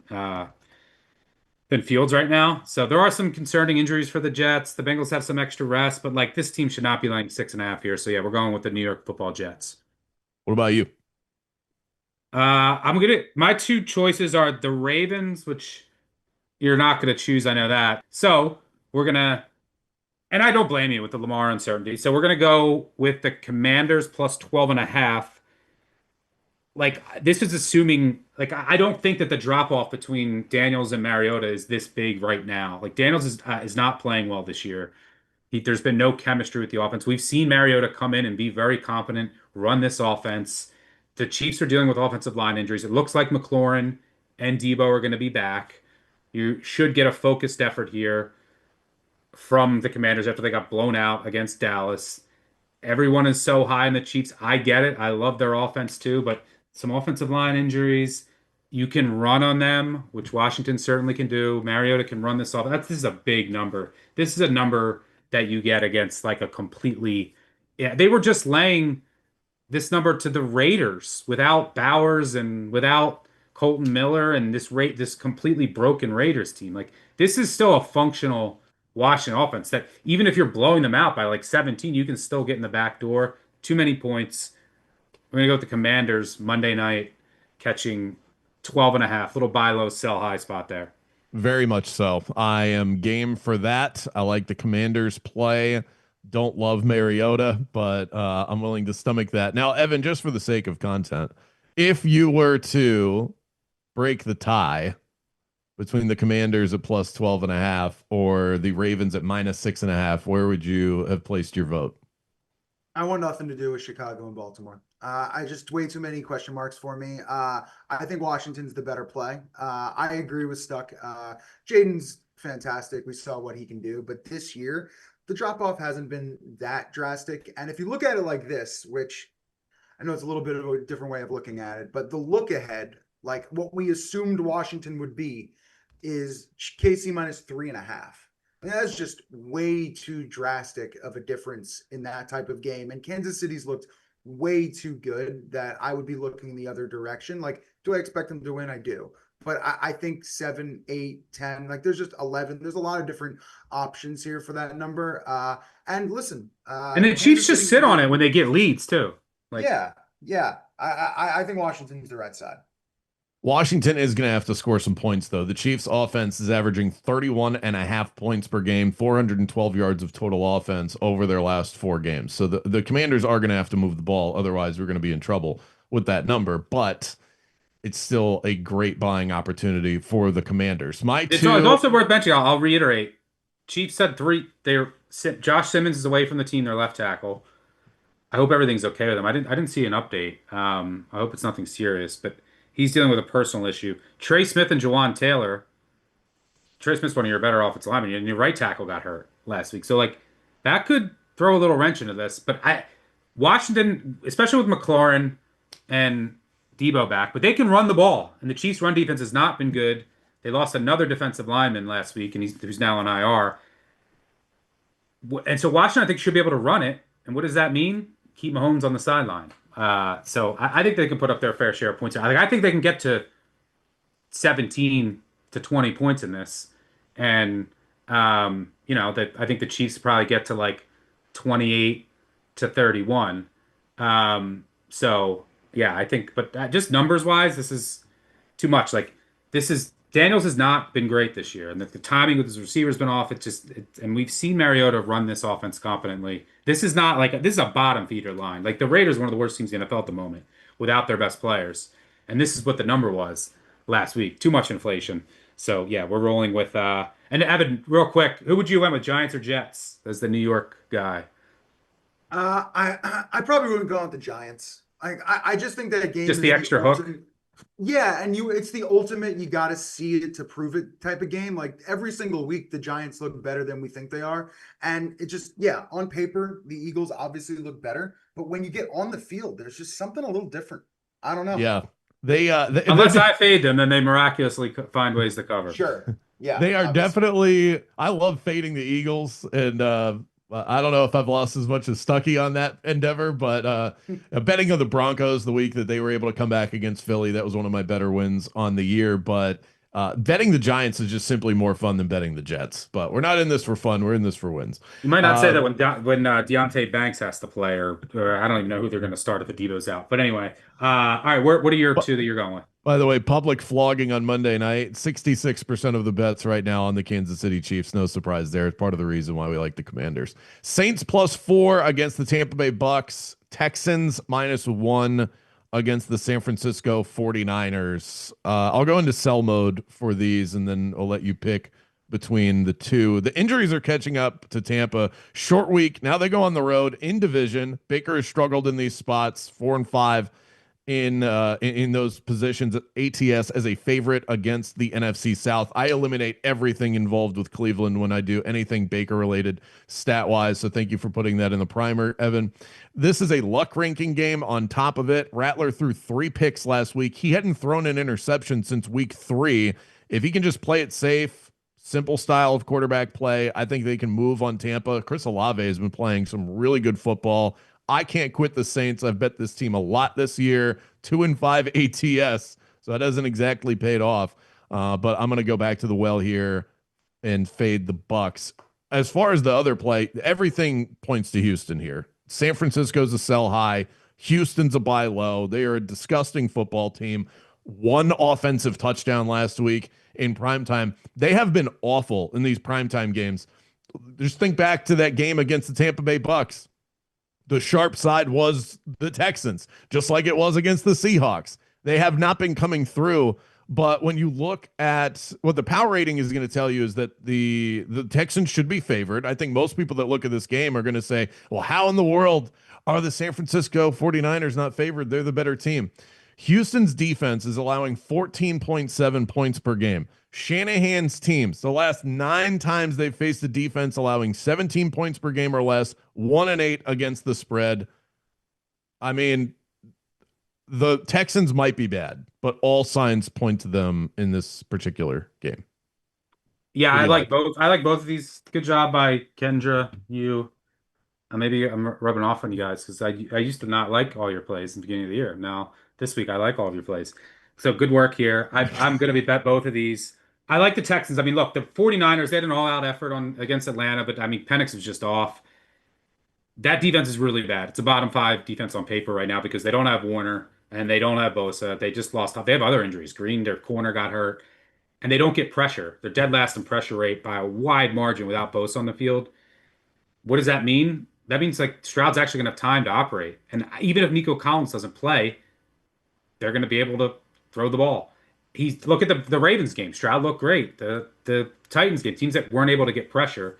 Fields right now. So there are some concerning injuries for the Jets. The Bengals have some extra rest, but like this team should not be laying 6.5 here. So yeah, we're going with the New York Football Jets. What about you? My two choices are the Ravens, which you're not gonna choose, I know that. So we're gonna, and I don't blame you with the Lamar uncertainty. So we're gonna go with the Commanders +12.5. Like this is assuming, like I don't think that the drop off between Daniels and Mariota is this big right now. Like Daniels is not playing well this year. There's been no chemistry with the offense. We've seen Mariota come in and be very competent, run this offense. The Chiefs are dealing with offensive line injuries. It looks like McLaurin and Debo are going to be back. You should get a focused effort here from the Commanders after they got blown out against Dallas. Everyone is so high in the Chiefs. I get it. I love their offense too, but some offensive line injuries. You can run on them, which Washington certainly can do. Mariota can run this off. This is a big number. This is a number that you get against like a completely, yeah, they were just laying this number to the Raiders without Bowers and without Colton Miller and this completely broken Raiders team. Like this is still a functional Washington offense that even if you're blowing them out by like 17, you can still get in the back door. Too many points. We're gonna go with the Commanders Monday night, catching 12.5. Little buy low, sell high spot there. Very much so. I am game for that. I like the Commanders play. Don't love Mariota, but I'm willing to stomach that. Now, Evan, just for the sake of content, if you were to break the tie between the Commanders at +12.5 or the Ravens at -6.5, where would you have placed your vote? I want nothing to do with Chicago and Baltimore. I just way too many question marks for me. I think Washington's the better play. I agree with Stuck. Jaden's fantastic. We saw what he can do, but this year the drop off hasn't been that drastic. And if you look at it like this, which I know it's a little bit of a different way of looking at it, but the look ahead, like what we assumed Washington would be, is KC -3.5. I mean, that's just way too drastic of a difference in that type of game. And Kansas City's looked way too good that I would be looking the other direction. Like, do I expect them to win? I do. But I think 7, 8, 10, like there's just 11. There's a lot of different options here for that number. And listen, And the Chiefs just sit on it when they get leads too. Like, yeah. I think Washington's the right side. Washington is going to have to score some points, though. The Chiefs' offense is averaging 31.5 points per game, 412 yards of total offense over their last 4 games. So the Commanders are going to have to move the ball. Otherwise, we're going to be in trouble with that number. But it's still a great buying opportunity for the Commanders. It's also worth mentioning. I'll reiterate. Chiefs said 3. Josh Simmons is away from the team, their left tackle. I hope everything's okay with him. I didn't see an update. I hope it's nothing serious, but he's dealing with a personal issue. Trey Smith and Jawan Taylor. Trey Smith's one of your better offensive linemen, and your right tackle got hurt last week. So like that could throw a little wrench into this. But Washington, especially with McLaurin and Debo back, but they can run the ball, and the Chiefs' run defense has not been good. They lost another defensive lineman last week, and who's now on IR. And so Washington, I think, should be able to run it. And what does that mean? Keep Mahomes on the sideline. So I think they can put up their fair share of points. I think they can get to 17 to 20 points in this. And, that I think the Chiefs probably get to like 28 to 31. So, yeah, I think, but just numbers wise, this is too much. Like, Daniels has not been great this year, and the timing with his receivers been off. And we've seen Mariota run this offense competently. This is a bottom feeder line. Like the Raiders, are one of the worst teams in the NFL at the moment without their best players, and this is what the number was last week. Too much inflation. So yeah, we're rolling with. And Evan, real quick, who would you went with, Giants or Jets as the New York guy? I probably wouldn't go with the Giants. I just think that game Just is the extra hook. Yeah, and it's the ultimate, you got to see it to prove it type of game. Like every single week, the Giants look better than we think they are. And it just, yeah, on paper, the Eagles obviously look better. But when you get on the field, there's just something a little different. I don't know. Yeah. Unless I fade them, then they miraculously find ways to cover. Sure. Yeah. They are definitely, I love fading the Eagles, and I don't know if I've lost as much as Stuckey on that endeavor, but betting on the Broncos the week that they were able to come back against Philly, that was one of my better wins on the year. But betting the Giants is just simply more fun than betting the Jets. But we're not in this for fun. We're in this for wins. You might not say that when Deontay Banks has to play, or I don't even know who they're going to start if the Debo's out. But anyway, all right, what are your two that you're going with? By the way, public flogging on Monday night. 66% of the bets right now on the Kansas City Chiefs. No surprise there. It's part of the reason why we like the Commanders. Saints +4 against the Tampa Bay Bucks. Texans -1 against the San Francisco 49ers. I'll go into sell mode for these, and then I'll let you pick between the two. The injuries are catching up to Tampa. Short week. Now they go on the road in division. Baker has struggled in these spots, 4-5. In those positions, ATS as a favorite against the NFC South. I eliminate everything involved with Cleveland when I do anything Baker related stat wise. So thank you for putting that in the primer, Evan. This is a luck ranking game on top of it. Rattler threw 3 picks last week. He hadn't thrown an interception since week 3. If he can just play it safe, simple style of quarterback play, I think they can move on Tampa. Chris Olave has been playing some really good football. I can't quit the Saints. I've bet this team a lot this year. 2-5 ATS, so that hasn't exactly paid off. But I'm going to go back to the well here and fade the Bucks. As far as the other play, everything points to Houston here. San Francisco's a sell high. Houston's a buy low. They are a disgusting football team. 1 offensive touchdown last week in primetime. They have been awful in these primetime games. Just think back to that game against the Tampa Bay Bucks. The sharp side was the Texans, just like it was against the Seahawks. They have not been coming through. But when you look at what the power rating is going to tell you is that the Texans should be favored. I think most people that look at this game are going to say, well, how in the world are the San Francisco 49ers not favored? They're the better team. Houston's defense is allowing 14.7 points per game. Shanahan's teams, the last 9 times they've faced a defense allowing 17 points per game or less, 1-8 against the spread. I mean, the Texans might be bad, but all signs point to them in this particular game. Yeah, I like both. I like both of these. Good job by Kendra. You, maybe I'm rubbing off on you guys because I used to not like all your plays in the beginning of the year. Now this week I like all of your plays. So good work here. I'm going to bet both of these. I like the Texans. I mean, look, the 49ers, they had an all-out effort against Atlanta, but I mean, Penix is just off. That defense is really bad. It's a bottom 5 defense on paper right now because they don't have Warner and they don't have Bosa. They just lost. They have other injuries. Green, their corner, got hurt, and they don't get pressure. They're dead last in pressure rate by a wide margin without Bosa on the field. What does that mean? That means like Stroud's actually going to have time to operate. And even if Nico Collins doesn't play, they're going to be able to throw the ball. Look at the Ravens game. Stroud looked great. The Titans game, teams that weren't able to get pressure.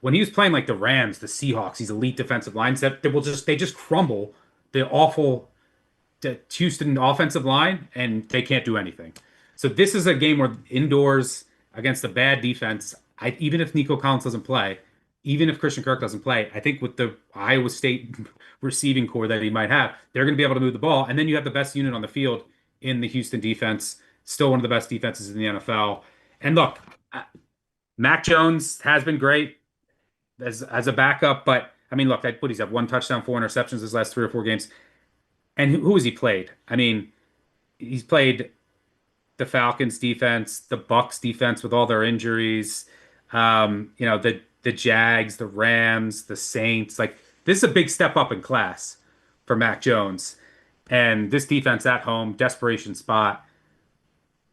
When he was playing like the Rams, the Seahawks, these elite defensive lines that they just crumble the awful Houston offensive line, and they can't do anything. So this is a game where indoors, against a bad defense, even if Nico Collins doesn't play, even if Christian Kirk doesn't play, I think with the Iowa State receiving core that he might have, they're going to be able to move the ball. And then you have the best unit on the field in the Houston defense, still one of the best defenses in the NFL. And look, Mac Jones has been great as a backup, but I mean, look, he's had 1 touchdown, 4 interceptions his last 3 or 4 games. And who has he played? I mean, he's played the Falcons defense, the Bucks defense with all their injuries, the Jags, the Rams, the Saints. Like, this is a big step up in class for Mac Jones. And this defense at home, desperation spot,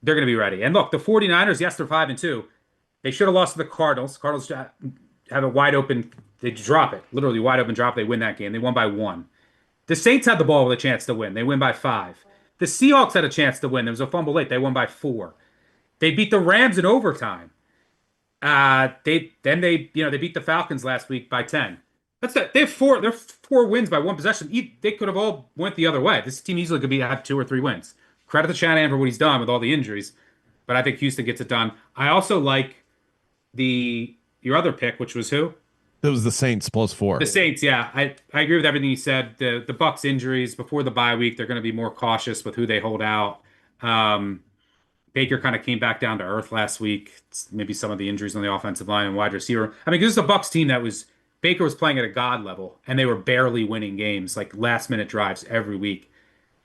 they're going to be ready. And look, the 49ers, yes, they're 5-2. They should have lost to the Cardinals. Cardinals have a wide open, they drop it, literally wide open drop. They win that game. They won by 1. The Saints had the ball with a chance to win. They win by 5. The Seahawks had a chance to win. There was a fumble late. They won by 4. They beat the Rams in overtime. They beat the Falcons last week by 10. That's it. They have 4. They're 4 wins by 1 possession. They could have all went the other way. This team easily could have 2 or 3 wins. Credit to Shanahan for what he's done with all the injuries, but I think Houston gets it done. I also like your other pick, which was who? It was the Saints +4. The Saints, yeah. I agree with everything you said. The Bucks injuries before the bye week, they're going to be more cautious with who they hold out. Baker kind of came back down to earth last week. Maybe some of the injuries on the offensive line and wide receiver. I mean, this is a Bucks team Baker was playing at a god level, and they were barely winning games, like last-minute drives every week.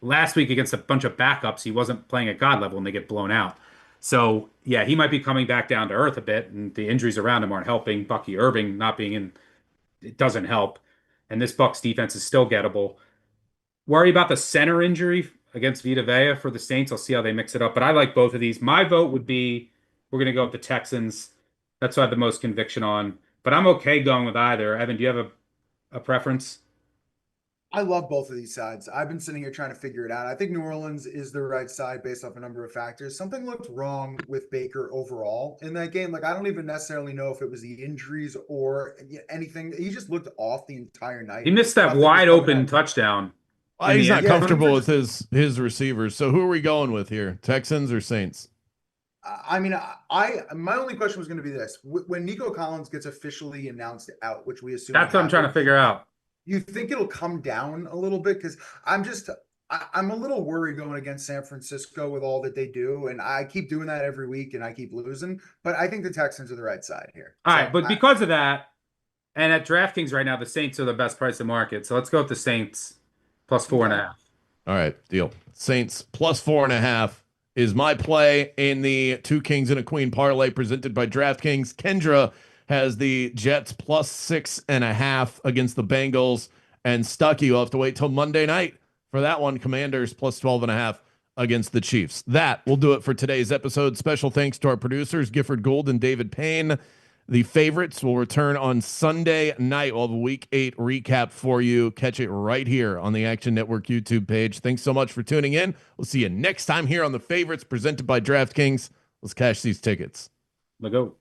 Last week against a bunch of backups, he wasn't playing at god level, and they get blown out. So, yeah, he might be coming back down to earth a bit, and the injuries around him aren't helping. Bucky Irving not being in, it doesn't help. And this Bucks defense is still gettable. Worry about the center injury against Vita Vea for the Saints. I'll see how they mix it up. But I like both of these. My vote would be, we're going to go with the Texans. That's what I have the most conviction on. But I'm okay going with either. Evan, do you have a preference? I love both of these sides. I've been sitting here trying to figure it out. I think New Orleans is the right side based off a number of factors. Something looked wrong with Baker overall in that game. Like, I don't even necessarily know if it was the injuries or anything. He just looked off the entire night. He missed that wide open touchdown. He's not comfortable with his receivers. So who are we going with here? Texans or Saints? I mean, my only question was going to be this: when Nico Collins gets officially announced out, which we assume that's what I'm trying to figure out. You think it'll come down a little bit? Because I'm a little worried going against San Francisco with all that they do, and I keep doing that every week, and I keep losing. But I think the Texans are the right side here. All right, but because of that, and at DraftKings right now, the Saints are the best price in the market. So let's go with the Saints +4.5. All right, deal. Saints +4.5 is my play in the 2 Kings and a Queen parlay presented by DraftKings. Kendra has the Jets +6.5 against the Bengals, and Stucky will have to wait till Monday night for that one. Commanders +12.5 against the Chiefs. That will do it for today's episode. Special thanks to our producers, Gifford Gould and David Payne. The favorites will return on Sunday night. We'll have a Week 8 recap for you. Catch it right here on the Action Network YouTube page. Thanks so much for tuning in. We'll see you next time here on the favorites presented by DraftKings. Let's cash these tickets. Let's go.